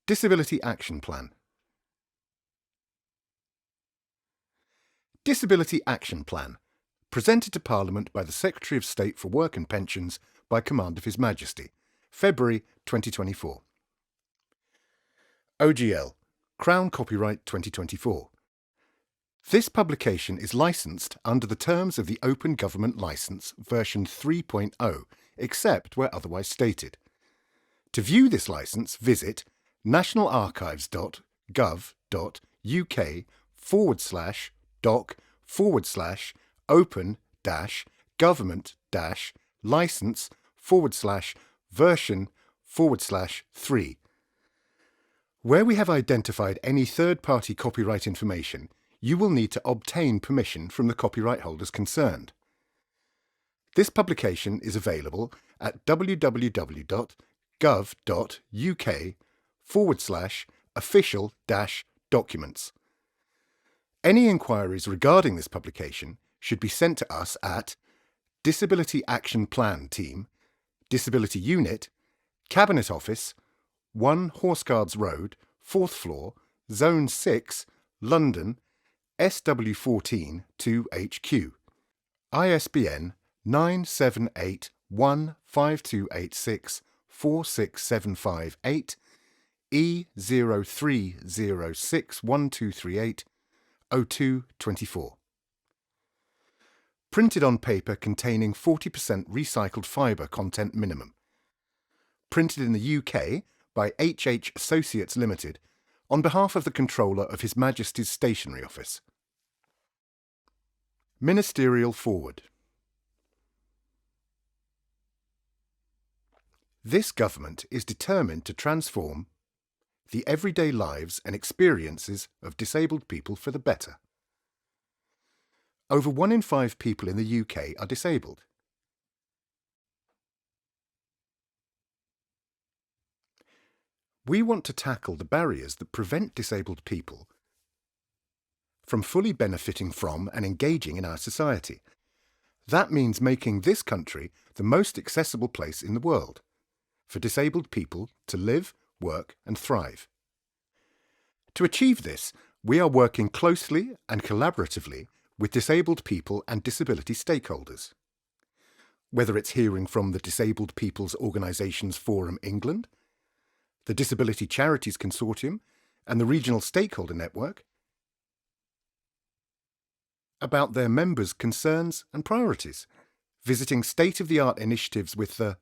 Disability Action Plan. Disability Action Plan, presented to Parliament by the Secretary of State for Work and Pensions by command of His Majesty, February 2024. OGL, Crown Copyright 2024. This publication is licensed under the terms of the Open Government Licence version 3.0, except where otherwise stated. To view this licence, visit nationalarchives.gov.uk/open-license/version/3. Where we have identified any third-party copyright information, you will need to obtain permission from the copyright holders concerned. This publication is available at www.gov.uk/official-documents. Any inquiries regarding this publication should be sent to us at Disability Action Plan Team, Disability Unit, Cabinet Office, 1 Horseguards Road, 4th floor, Zone 6, London, SW14 2HQ. ISBN 9781528646758 E03061238 0224. Printed on paper containing 40% recycled fibre content minimum. Printed in the UK by H Associates Limited on behalf of the Controller of His Majesty's Stationery Office. Ministerial Forward. This government is determined to transform the everyday lives and experiences of disabled people for the better. Over 1 in 5 people in the UK are disabled. We want to tackle the barriers that prevent disabled people from fully benefiting from and engaging in our society. That means making this country the most accessible place in the world for disabled people to live, work and thrive. To achieve this, we are working closely and collaboratively with disabled people and disability stakeholders. Whether it's hearing from the Disabled People's Organisations Forum England, the Disability Charities Consortium and the Regional Stakeholder Network about their members' concerns and priorities, visiting state-of-the-art initiatives with the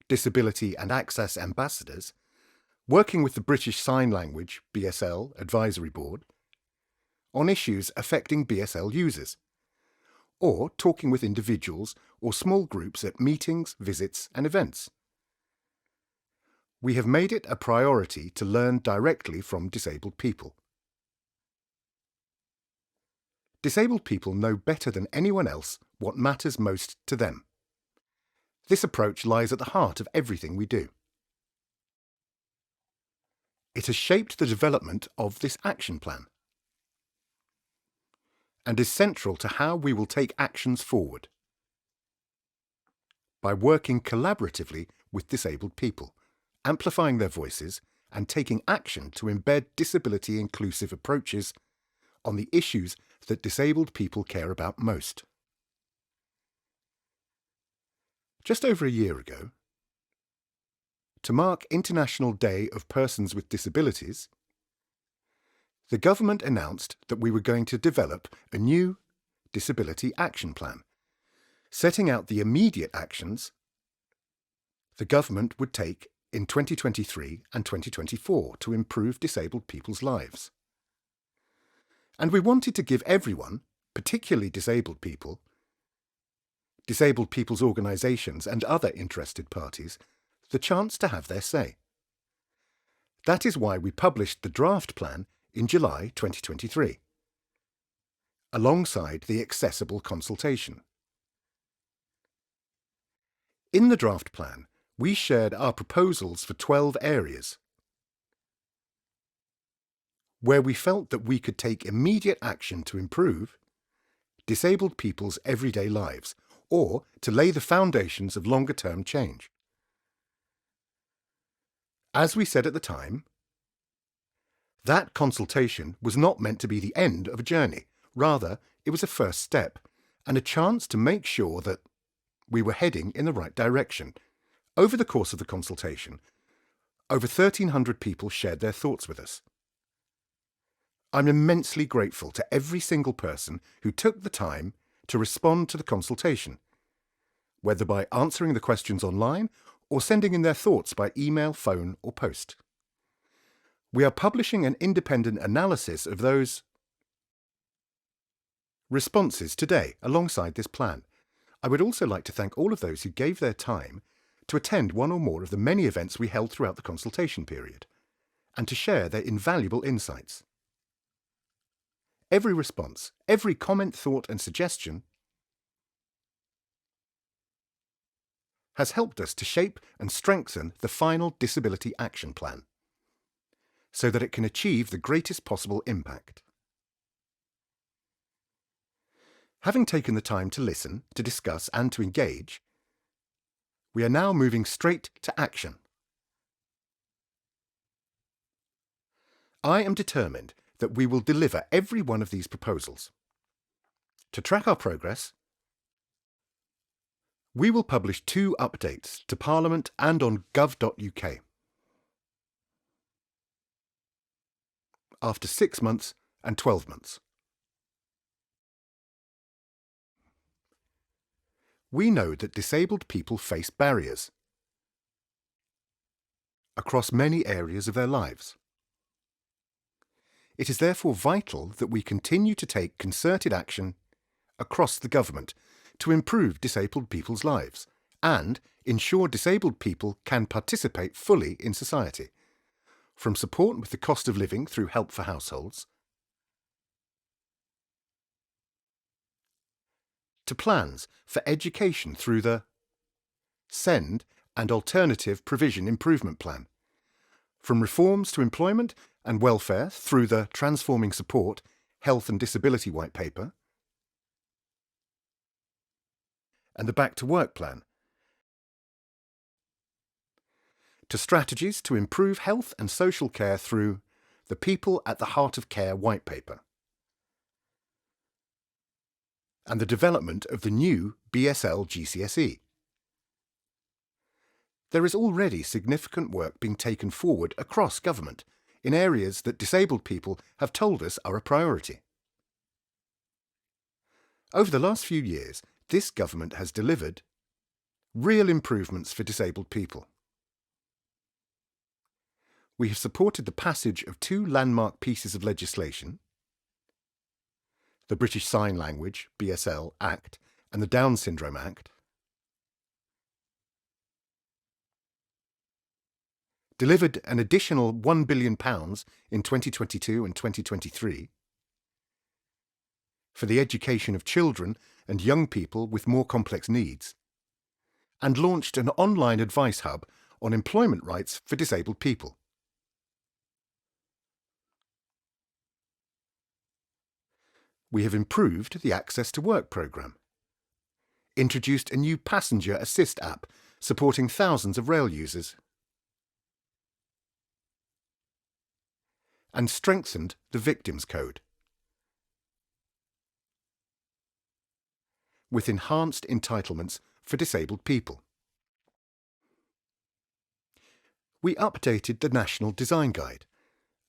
Disability and Access Ambassadors, working with the British Sign Language BSL Advisory Board on issues affecting BSL users, or talking with individuals or small groups at meetings, visits and events. We have made it a priority to learn directly from disabled people. Disabled people know better than anyone else what matters most to them. This approach lies at the heart of everything we do. It has shaped the development of this action plan and is central to how we will take actions forward. By working collaboratively with disabled people, amplifying their voices and taking action to embed disability-inclusive approaches on the issues that disabled people care about most. Just over a year ago, to mark International Day of Persons with Disabilities, the government announced that we were going to develop a new Disability Action Plan, setting out the immediate actions the government would take in 2023 and 2024 to improve disabled people's lives. And we wanted to give everyone, particularly disabled people's organisations and other interested parties, the chance to have their say. That is why we published the draft plan in July 2023, alongside the accessible consultation. In the draft plan, we shared our proposals for 12 areas where we felt that we could take immediate action to improve disabled people's everyday lives or to lay the foundations of longer-term change. As we said at the time, that consultation was not meant to be the end of a journey. Rather, it was a first step and a chance to make sure that we were heading in the right direction. Over the course of the consultation, over 1,300 people shared their thoughts with us. I'm immensely grateful to every single person who took the time to respond to the consultation, whether by answering the questions online or sending in their thoughts by email, phone, or post. We are publishing an independent analysis of those responses today alongside this plan. I would also like to thank all of those who gave their time to attend one or more of the many events we held throughout the consultation period, and to share their invaluable insights. Every response, every comment, thought, and suggestion has helped us to shape and strengthen the final Disability Action Plan, so that it can achieve the greatest possible impact. Having taken the time to listen, to discuss, and to engage, we are now moving straight to action. I am determined that we will deliver every one of these proposals. To track our progress, we will publish 2 updates to Parliament and on gov.uk. After 6 months and 12 months. We know that disabled people face barriers across many areas of their lives. It is therefore vital that we continue to take concerted action across the government to improve disabled people's lives and ensure disabled people can participate fully in society, from support with the cost of living through help for households, to plans for education through the SEND and Alternative Provision Improvement Plan, from reforms to employment and welfare through the Transforming Support, Health and Disability White Paper, and the Back to Work Plan, to strategies to improve health and social care through the People at the Heart of Care White Paper, and the development of the new BSL GCSE. There is already significant work being taken forward across government in areas that disabled people have told us are a priority. Over the last few years, this government has delivered real improvements for disabled people. We have supported the passage of 2 landmark pieces of legislation, the British Sign Language (BSL) Act and the Down Syndrome Act, delivered an additional £1 billion in 2022 and 2023 for the education of children and young people with more complex needs, and launched an online advice hub on employment rights for disabled people. We have improved the Access to Work programme, introduced a new passenger assist app supporting thousands of rail users, and strengthened the Victims Code with enhanced entitlements for disabled people. We updated the National Design Guide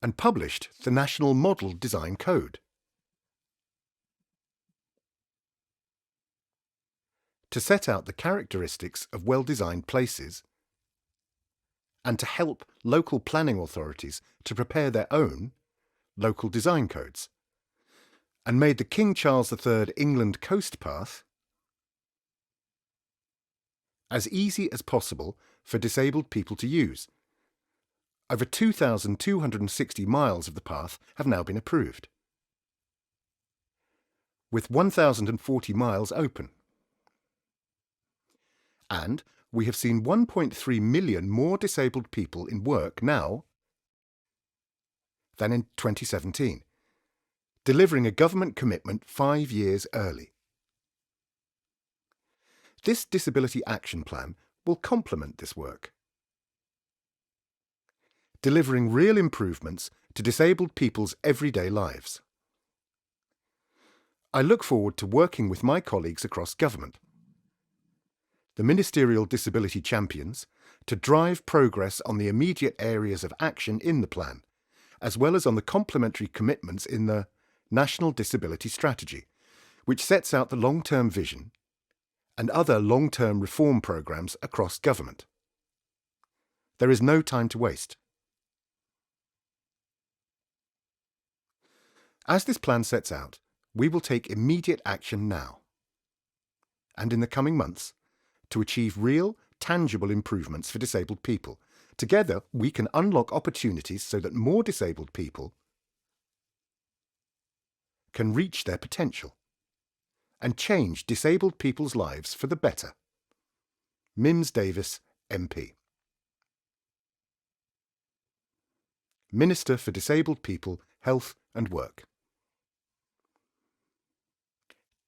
and published the National Model Design Code to set out the characteristics of well-designed places and to help local planning authorities to prepare their own local design codes, and made the King Charles III England Coast Path as easy as possible for disabled people to use. Over 2,260 miles of the path have now been approved, with 1,040 miles open. And we have seen 1.3 million more disabled people in work now than in 2017, delivering a government commitment 5 years early. This Disability Action Plan will complement this work. delivering real improvements to disabled people's everyday lives. I look forward to working with my colleagues across government, the Ministerial Disability Champions, to drive progress on the immediate areas of action in the plan, as well as on the complementary commitments in the National Disability Strategy, which sets out the long-term vision and other long-term reform programmes across government. There is no time to waste. As this plan sets out, we will take immediate action now and in the coming months to achieve real, tangible improvements for disabled people. Together, we can unlock opportunities so that more disabled people can reach their potential and change disabled people's lives for the better. Mims Davis, MP. Minister for Disabled People, Health and Work.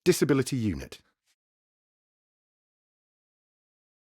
Disability Unit.